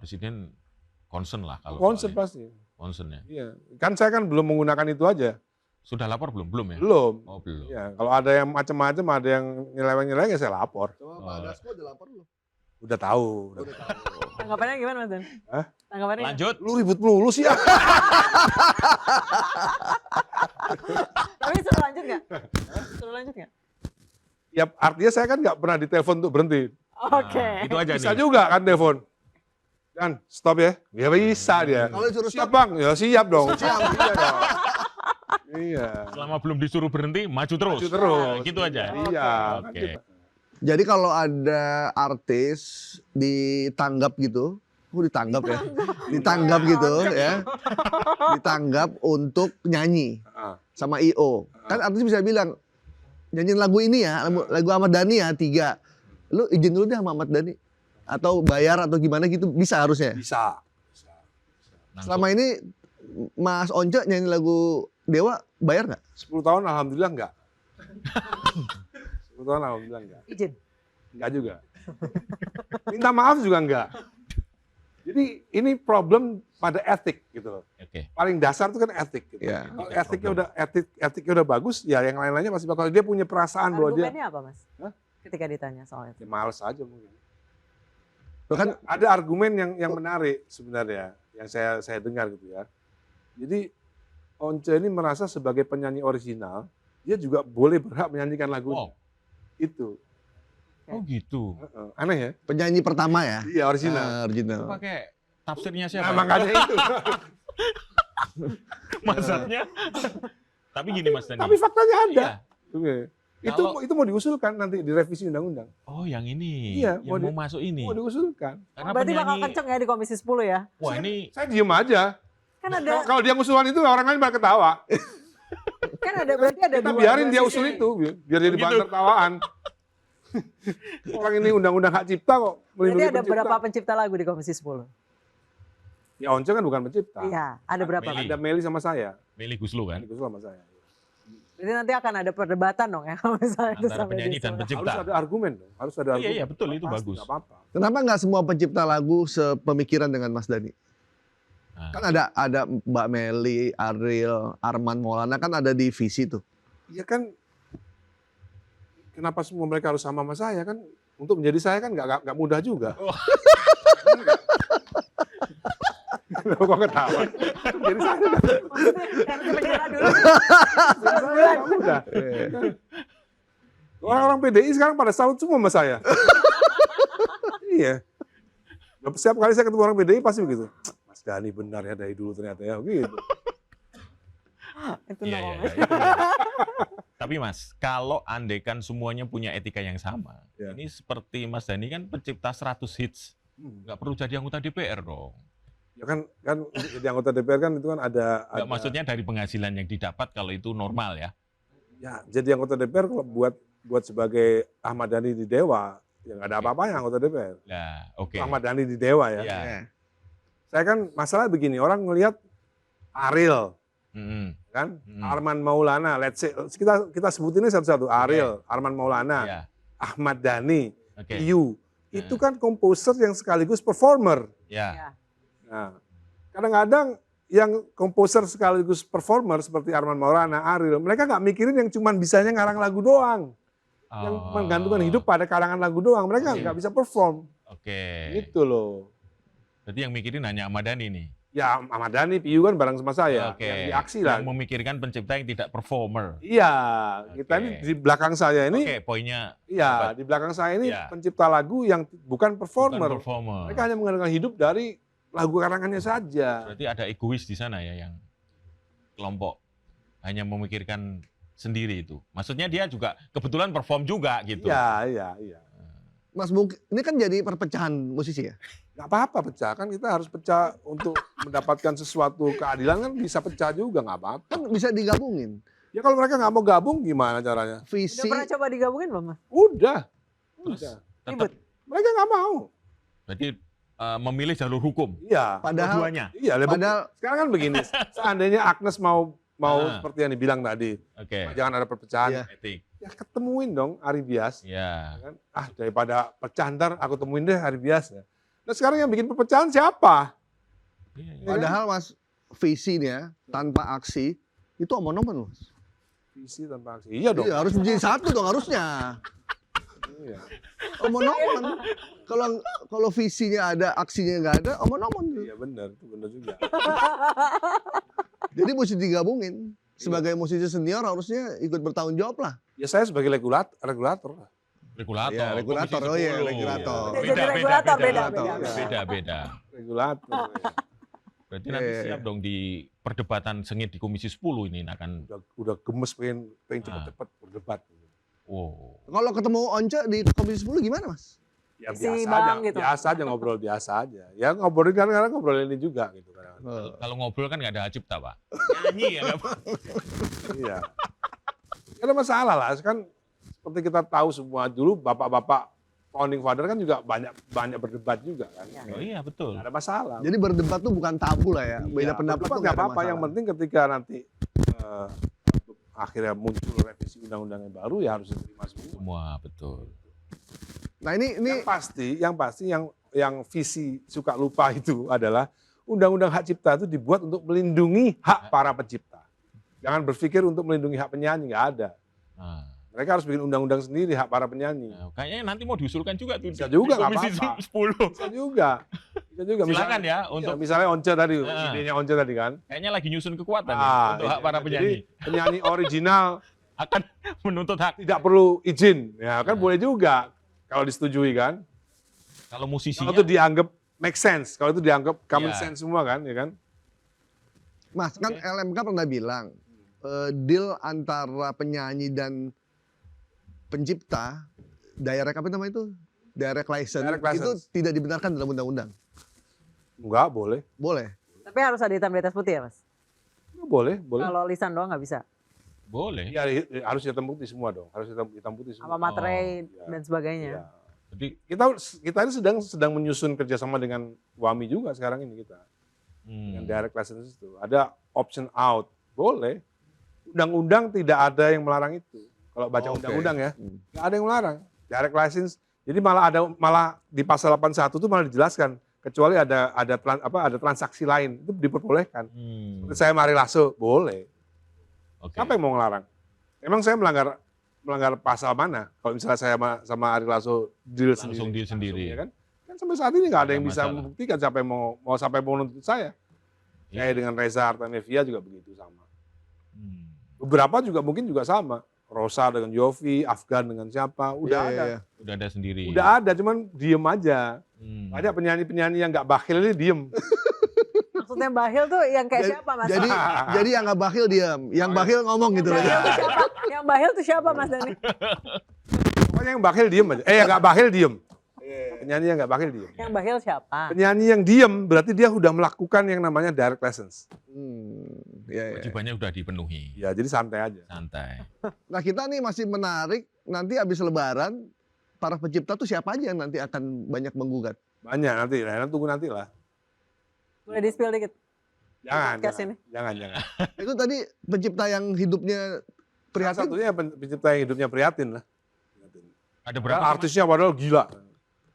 Presiden concern lah kalau Concern soal pasti. concern ya. Iya. Kan saya kan belum menggunakan itu aja. Sudah lapor belum? Belum ya? Belum. Oh, belum. Ya, kalau ada yang macam-macam, ada yang nyeleweng-nyeleweng ya saya lapor. Coba Pak Dasko udah lapor belum? Udah tahu. Udah tahu. Tanggapannya gimana Mas Dan? Hah? Tanggapannya? Lanjut. Lu ribut melulu sih ya. Tapi suruh lanjut nggak? Suruh lanjut nggak? Ya artinya saya kan nggak pernah ditelepon untuk berhenti. Oke. Nah, itu aja Bisa nih. juga kan telepon. Dan stop ya. Ya bisa dia. Kalau disuruh Siap stop, bang, ya siap dong. Siap, iya dong. Iya. Selama belum disuruh berhenti, maju terus. Maju terus. Nah, gitu aja. Iya. Oke. jadi kalau ada artis ditanggap gitu, ditanggap ya, ditanggap gitu ya, ditanggap untuk nyanyi Ah. sama IO. Kan artis bisa bilang, nyanyiin lagu ini ya, lagu Ahmad Dhani ya 3. Lu izin dulu deh sama Ahmad Dhani. Atau bayar atau gimana gitu, bisa harusnya. Bisa. Langsung. Selama ini Mas Once nyanyi lagu Dewa bayar nggak? 10 tahun alhamdulillah enggak. 10 tahun alhamdulillah enggak. Izin. Enggak juga. Minta maaf juga enggak. Jadi ini problem pada etik gitu loh. Oke. Paling dasar itu kan etik gitu. Iya. Kalau etiknya udah bagus, ya yang lain-lainnya pasti bakal dia punya perasaan bahwa dia Argumennya apa Mas? Hah? Ketika ditanya soal itu. ya males aja mungkin. Loh kan Ada argumen yang menarik sebenarnya yang saya dengar gitu ya. Jadi Once ini merasa sebagai penyanyi original, dia juga boleh berhak menyanyikan lagu Wow. itu. Oh gitu. Aneh ya? penyanyi pertama ya? Iya original. Itu Original. pakai tafsirnya Nah, siapa? makanya itu. Maksudnya. Tapi gini Mas Dani. Tapi faktanya ada. Iya. Oke. Kalau- Itu mau diusulkan nanti di revisi undang-undang. Oh yang ini. Iya, yang mau masuk ini. Mau diusulkan. Karena Berarti bakal penyanyi. kenceng ya di Komisi 10 ya? Wah ini. Saya diem aja. Kan ada, Kalau dia ngusulan itu orang lain bakal ketawa. berarti ada Kita dua biarin dia sisi usul nih. itu, biar jadi bahan Gitu. tertawaan. Orang ini undang-undang hak cipta kok. Berarti melindungi ada pencipta. berapa pencipta lagu di Komisi 10? Ya Once kan bukan pencipta. Iya, ada berapa? Meli. Ada Meli sama saya. Meli Guslo kan. Itu sama saya. Berarti nanti akan ada perdebatan dong ya kalau misalnya itu Antara sampai penyanyi dan diusulkan. pencipta. Harus ada argumen dong. Harus ada argumen. Iya betul itu Pasti, bagus. nggak apa-apa. Kenapa nggak semua pencipta lagu sepemikiran dengan Mas Dhani? Nah, Kan ada Mbak Meli, Ariel, Arman Maulana kan ada di visi tuh. Iya kan. Kenapa semua mereka harus sama saya kan? Untuk menjadi saya kan nggak mudah juga. Oh. Kenapa kok ketawa? Jadi saya nggak Kan ke penjara dulu. nggak mudah. Orang-orang PDI sekarang pada salut semua sama saya. Iya. Setiap kali saya ketemu orang PDI pasti begitu. Mas Dhani benar ya dari dulu ternyata ya. Gitu. Itu Iya, dong. iya, iya, itu. Tapi Mas, kalau andaikan semuanya punya etika yang sama, Ya. ini seperti Mas Dhani kan pencipta 100 hits, nggak perlu jadi anggota DPR dong. Ya kan jadi anggota DPR kan itu kan ada. Nggak, maksudnya dari penghasilan yang didapat kalau itu normal ya. Ya jadi anggota DPR kalau buat sebagai Ahmad Dhani di Dewa, ya nggak ada apa-apanya anggota DPR. Nah, oke. Ahmad Dhani di Dewa ya. Iya. Saya kan masalah begini, orang ngelihat Ariel, Mm-mm. kan, Mm. Arman Maulana, let's say kita sebutin ini satu-satu, Ariel, Arman Maulana, Iya. Ahmad Dhani, Oke. Piyu, itu kan komposer yang sekaligus performer. Ya. Ya. Nah, kadang-kadang yang komposer sekaligus performer seperti Arman Maulana, Ariel, mereka nggak mikirin yang cuman bisanya ngarang lagu doang, yang Oh. menggantungkan hidup pada karangan lagu doang, mereka Oke. nggak bisa perform, Oke. gitu loh. Berarti yang mikirin hanya Ahmad Dhani nih. Ya Ahmad Dhani, Piyu kan bareng sama saya, Oke. yang di aksi lah. Yang memikirkan pencipta yang tidak performer. Iya, kita Oke. ini di belakang saya ini, Oke, poinnya iya di belakang saya ini Iya. pencipta lagu yang bukan bukan performer. performer. Mereka hanya mengandalkan hidup dari lagu karangannya saja. Berarti ada egois di sana ya yang kelompok hanya memikirkan sendiri itu. Maksudnya dia juga kebetulan perform juga gitu. Iya. Mas Mungki, ini kan jadi perpecahan musisi ya? Nggak apa-apa pecah, kan kita harus pecah untuk mendapatkan sesuatu keadilan kan bisa pecah juga nggak apa-apa. Kan bisa digabungin. Ya kalau mereka nggak mau gabung gimana caranya? Udah Visi, pernah coba digabungin belum Mas? Udah, Terus udah. tetap Mereka nggak mau. berarti memilih jalur hukum. Iya, padahal Keduanya. iya. padahal Sekarang kan begini, seandainya Agnes mau Ah. seperti yang dibilang tadi, Oke. jangan ada perpecahan. Iya. Etik. Ya ketemuin dong Ari Bias. Ya. Kan? Daripada pecah ntar aku temuin deh Ari Bias. Ya. Nah sekarang yang bikin perpecahan siapa? Iya, iya. Padahal Mas visinya tanpa aksi itu omong-omong Mas. Visi tanpa aksi. Iya dong. Iya harus menjadi satu dong harusnya. Iya. Omong-omong. Kalau visinya ada, aksinya nggak ada, omong-omong. Iya benar, itu benar juga. Jadi mesti digabungin. Sebagai musisi senior harusnya ikut bertanggung jawab lah. Ya saya sebagai regulator lah. Regulator. Iya, regulator. Komisi Oh iya, 10. regulator. Jadi regulator, beda. Beda. Regulator. Ya. Berarti nanti Iya. siap dong di perdebatan sengit di Komisi 10 ini akan. Udah gemes pengen cepet-cepet berdebat. Wow. Kalau ketemu Once di Komisi 10 gimana Mas? Ya Si biasa Bang aja, gitu. biasa aja ngobrol biasa aja. Ya ngobrolin kadang-kadang ngobrolin ini juga gitu kan. Kalau ngobrol kan nggak ada Hak Cipta, Pak. Nyanyi ya nggak apa. Iya. Gak ada masalah lah, kan seperti kita tahu semua dulu bapak-bapak founding father kan juga banyak berdebat juga kan. Ya. Oh iya betul. Gak ada masalah. Jadi berdebat tuh bukan tabu lah ya. Beda Iya, pendapat tuh berdebat nggak nggak ada apa-apa. masalah. Yang penting ketika nanti akhirnya muncul revisi undang-undang yang baru ya harus diterima semua. Semua betul. Nah ini Yang pasti yang visi suka lupa itu adalah undang-undang hak cipta itu dibuat untuk melindungi hak para pencipta. Jangan berpikir untuk melindungi hak penyanyi, nggak ada. Nah, Mereka harus bikin undang-undang sendiri hak para penyanyi. kayaknya nanti mau diusulkan juga tuh Bisa di juga, nggak Komisi apa-apa. 10. Bisa juga. Silakan ya untuk misalnya Once tadi, Nah. idenya Once tadi kan. kayaknya lagi nyusun kekuatan ya, Ah, untuk hak para jadi penyanyi penyanyi original akan menuntut hak. tidak perlu izin. Ya kan Nah. boleh juga kalau disetujui kan. Kalau Kalau musisinya itu dianggap make sense, kalau itu dianggap common Iya. sense semua kan, ya kan? Mas kan LMK pernah bilang deal antara penyanyi dan pencipta direct apa namanya itu? Direct license, Direct itu license. tidak dibenarkan dalam undang-undang. Enggak, boleh. Boleh. Tapi harus ada hitam di atas putih ya Mas? Boleh, boleh. Kalau lisan doang nggak bisa. boleh. Ya, harus hitam putih semua dong. Harus hitam putih semua. Sama materai iya. dan sebagainya. Iya. Jadi Kita ini sedang menyusun kerjasama dengan WAMI juga sekarang ini kita. Dengan direct license itu. Ada option out. Boleh. Undang-undang tidak ada yang melarang itu. Kalau baca Oke. undang-undang ya, Hmm. nggak ada yang melarang. Direct license. Jadi malah di pasal 81 itu malah dijelaskan kecuali ada transaksi lain itu diperbolehkan. Seperti saya Mari Lasso, boleh. oke. Siapa yang mau ngelarang? Emang saya melanggar pasal mana? Kalau misalnya saya sama Ari Lasso deal Langsung deal sendiri. ya kan? Kan sampai saat ini nggak ada Nggak yang bisa masalah. membuktikan siapa yang mau sampai mau nuntut saya. Iya. Kayak dengan Reza Artamevia juga begitu sama. Hmm. Beberapa juga mungkin juga sama. Rosa dengan Yofi, Afgan dengan siapa, udah Iya, ada. iya. Udah ada sendiri. Udah ada, cuman diem aja. Hmm. Banyak penyanyi-penyanyi yang nggak bakhil ini diem. Maksudnya bahil tuh yang kayak Jadi- siapa Mas? Jadi yang nggak bakhil diam, yang bakhil ngomong gitu loh. Bahil tuh siapa? Yang bahil tuh siapa Mas Dani? Pokoknya yang bakhil diem aja. Yang nggak bakhil diem. Penyanyi yang nggak bakhil diem. Yang bahil siapa? Penyanyi yang diem berarti dia udah melakukan yang namanya direct license. Iya, iya. Wajibannya udah dipenuhi. Ya jadi santai aja. Santai. Nah kita nih masih menarik, nanti habis lebaran, para pencipta tuh siapa aja yang nanti akan banyak menggugat? Banyak nanti, tunggu nanti lah. Boleh di-spill dikit? Jangan, Podcast ini. jangan. Itu tadi pencipta yang hidupnya Salah prihatin. satunya pencipta yang hidupnya prihatin lah. Ada berapa? Padahal artisnya padahal gila.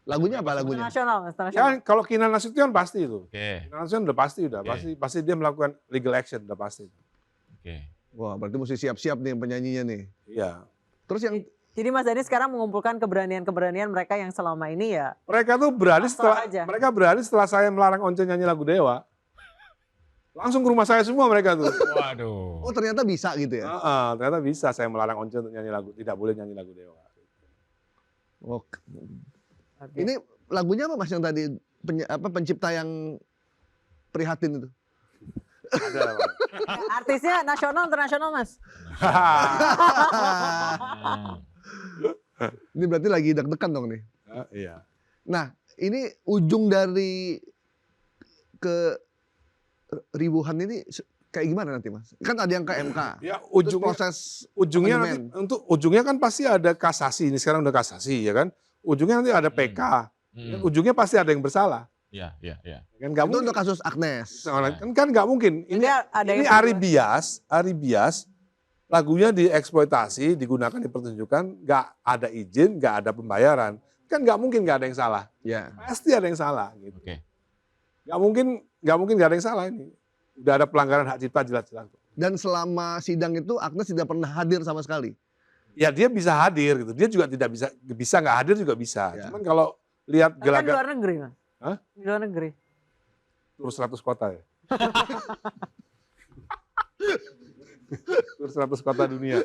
Lagunya apa lagunya? Internasional, Mas. Ya, Internasional. kalau Kinan Nasution pasti itu. Oke. Kinan Nasution udah pasti, Oke. pasti dia melakukan legal action, udah pasti. Oke. Wah berarti mesti siap-siap nih penyanyinya nih. Iya. Terus yang Jadi Mas Dani sekarang mengumpulkan keberanian-keberanian mereka yang selama ini ya Mereka tuh berani Pasrah aja. setelah saya melarang Once nyanyi lagu Dewa. Langsung ke rumah saya semua mereka tuh. Waduh. oh ternyata bisa gitu ya? Ternyata bisa saya melarang Once untuk nyanyi lagu, tidak boleh nyanyi lagu Dewa. Oh, ini lagunya apa mas yang tadi pencipta yang prihatin itu? Ada. Bang. artisnya nasional internasional Mas. Nah, Ini berarti lagi deg-degan dong nih. Iya. Nah ini ujung dari keribuhan ini kayak gimana nanti mas? Kan ada yang ke MK. Ya Terus proses ujungnya amandemen. nanti ujungnya kan pasti ada kasasi. Ini sekarang udah kasasi ya kan. Ujungnya nanti ada PK. hmm. Ujungnya pasti ada yang bersalah. Ya. Kan nggak itu mungkin. untuk kasus Agnes. Kan nggak mungkin. Jadi ada Ini yang Ari Bias lagunya dieksploitasi, digunakan, dipertunjukkan, nggak ada izin, nggak ada pembayaran. kan nggak mungkin nggak ada yang salah. Ya. Pasti ada yang salah. Gitu. Oke. Nggak mungkin nggak ada yang salah ini. Udah ada pelanggaran hak cipta jelas-jelas. Dan selama sidang itu Agnes tidak pernah hadir sama sekali. Ya dia bisa hadir gitu. Dia juga tidak bisa nggak hadir juga bisa. Ya. Cuman kalau lihat Tapi kan di gelagat luar negeri, Mas. Hah? Di luar negeri. tur 100 kota ya. Tur 100 kota dunia.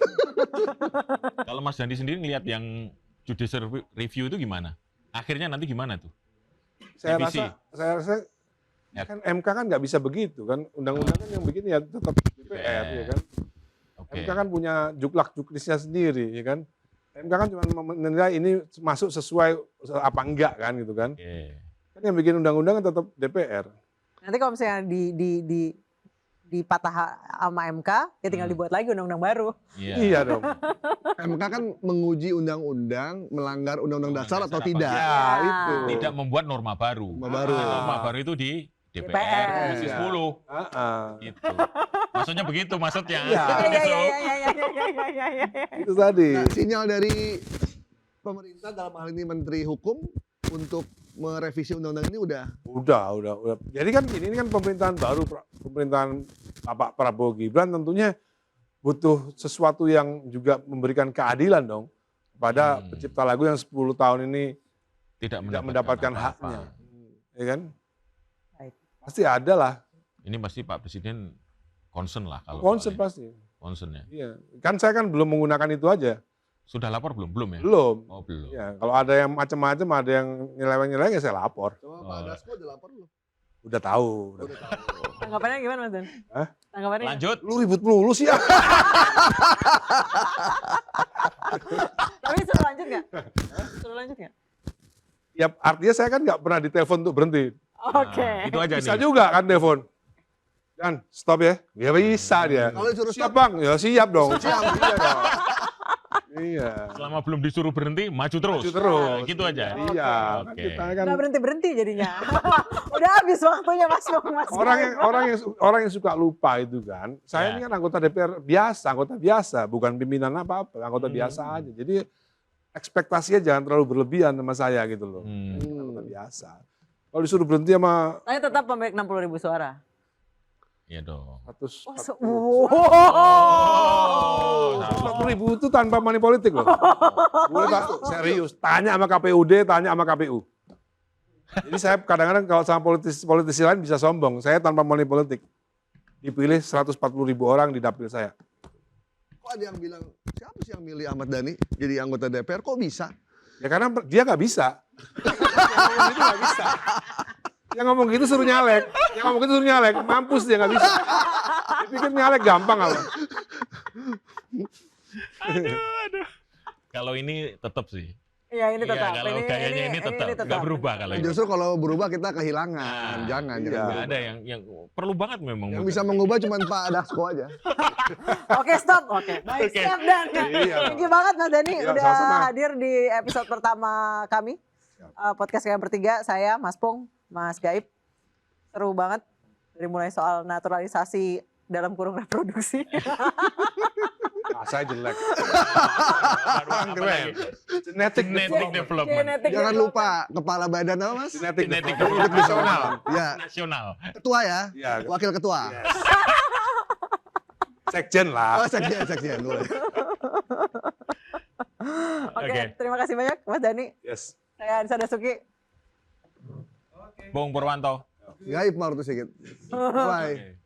Kalau Mas Dandi sendiri ngelihat yang judicial review itu gimana? Akhirnya nanti gimana tuh? Saya Revisi. rasa Ya. kan MK kan nggak bisa begitu kan. Undang-undang kan yang bikin ya tetap DPR ya kan. Oke. MK kan punya juklak-juklisnya sendiri ya kan. MK kan cuma menilai ini masuk sesuai apa enggak kan gitu kan. Oke. Kan yang bikin undang-undang kan tetap DPR. Nanti kalau misalnya dipatah sama MK, ya tinggal dibuat lagi undang-undang baru. Iya dong. MK kan menguji undang-undang, melanggar undang-undang dasar atau Undang-undang tidak. Ya itu. Tidak membuat norma baru. Norma baru. Norma baru itu di DPR, DPR. Komisi Iya. 10. Gitu. Maksudnya begitu maksudnya. Iya. Iya. Itu tadi. Nah, sinyal dari pemerintah dalam hal ini Menteri Hukum untuk merevisi undang-undang ini udah. Udah. Jadi kan ini kan pemerintahan baru, pemerintahan Pak Prabowo Gibran tentunya butuh sesuatu yang juga memberikan keadilan dong kepada pencipta lagu yang 10 tahun ini Tidak tidak mendapatkan apa-apa. haknya. Ya kan? Baik. Pasti ada lah, Ini pasti Pak Presiden concern lah kalau concern soal pasti. ini. Concern ya. Iya. Kan saya kan belum menggunakan itu aja. Sudah lapor belum? Belum ya? Belum. Oh, belum. Ya, kalau ada yang macam-macam, ada yang nyeleweng-nyeleweng ya saya lapor. Coba Oh. Pak Dasko udah lapor belum? Udah tahu. Udah tahu. Tanggapannya gimana, Mas Dan? Hah? Tanggapannya? Lanjut. Lu ribut melulu sih ya. Tapi suruh lanjut nggak? Suruh lanjut nggak? Ya artinya saya kan nggak pernah ditelepon untuk berhenti. Oke. Nah, itu aja Bisa nih. juga kan telepon. Dan stop ya. Ya bisa dia. Kalau disuruh Siap stop, bang, ya siap dong. Siap, iya dong. Iya. Selama belum disuruh berhenti, maju terus. Maju terus. Nah, gitu aja. Iya. Kan Oke. kita kan Nggak berhenti jadinya. Udah habis waktunya Mas Bung, Mas. orang yang suka lupa itu kan. Saya Ya. ini kan anggota DPR biasa, anggota biasa, bukan pimpinan apa-apa, anggota biasa aja. Jadi ekspektasinya jangan terlalu berlebihan sama saya gitu loh. Hmm. Ini kan anggota biasa. Kalau disuruh berhenti sama Saya tetap pemilik 60.000 suara. Iya dong. 140 Oh, 140.000 itu tanpa money politik loh. Boleh Pak, serius. Tanya sama KPUD, tanya sama KPU. Jadi saya kadang-kadang kalau sama politisi lain bisa sombong. Saya tanpa money politik. Dipilih 140.000 orang di dapil saya. kok ada yang bilang, siapa sih yang milih Ahmad Dhani jadi anggota DPR? Kok bisa? Ya karena dia nggak bisa. Yang ngomong gitu nggak bisa. Yang ngomong gitu suruh nyalek. Yang ngomong gitu suruh nyalek. Mampus dia nggak bisa. Dipikir nyalek gampang apa? Aduh. Kalau ini tetap sih. Iya, ini tetap. Iya, kalau kayaknya ini tetap nggak berubah kalau ini. Justru kalau berubah kita kehilangan. Nah, Jangan, iya. jangan. Nggak berubah. ada yang perlu banget memang. Yang bisa mengubah cuma Pak Dasko aja. Oke, stop. Oke, baik. Oke. Siap, Dan. Iya. Thank you banget Mas Dhani Iya, udah sama-sama. hadir di episode pertama kami. Podcast kalian bertiga, saya, Mas Pung, Mas Gaib. Seru banget. Dari mulai soal naturalisasi dalam kurung reproduksi. Ah, saya jelek. Orang keren. Genetik Genetic development. Genetik Jangan development. lupa kepala badan apa Mas? Genetik Genetik development nasional. Ya, Nasional. ketua ya. Iya. Wakil ketua. Sekjen lah. Oh, sekjen boleh. Oke, Oke. terima kasih banyak Mas Dhani. Yes. Saya Anissa Dasuki. Bung Purwanto. Gaib Marutu Sigit. Bye. Oke.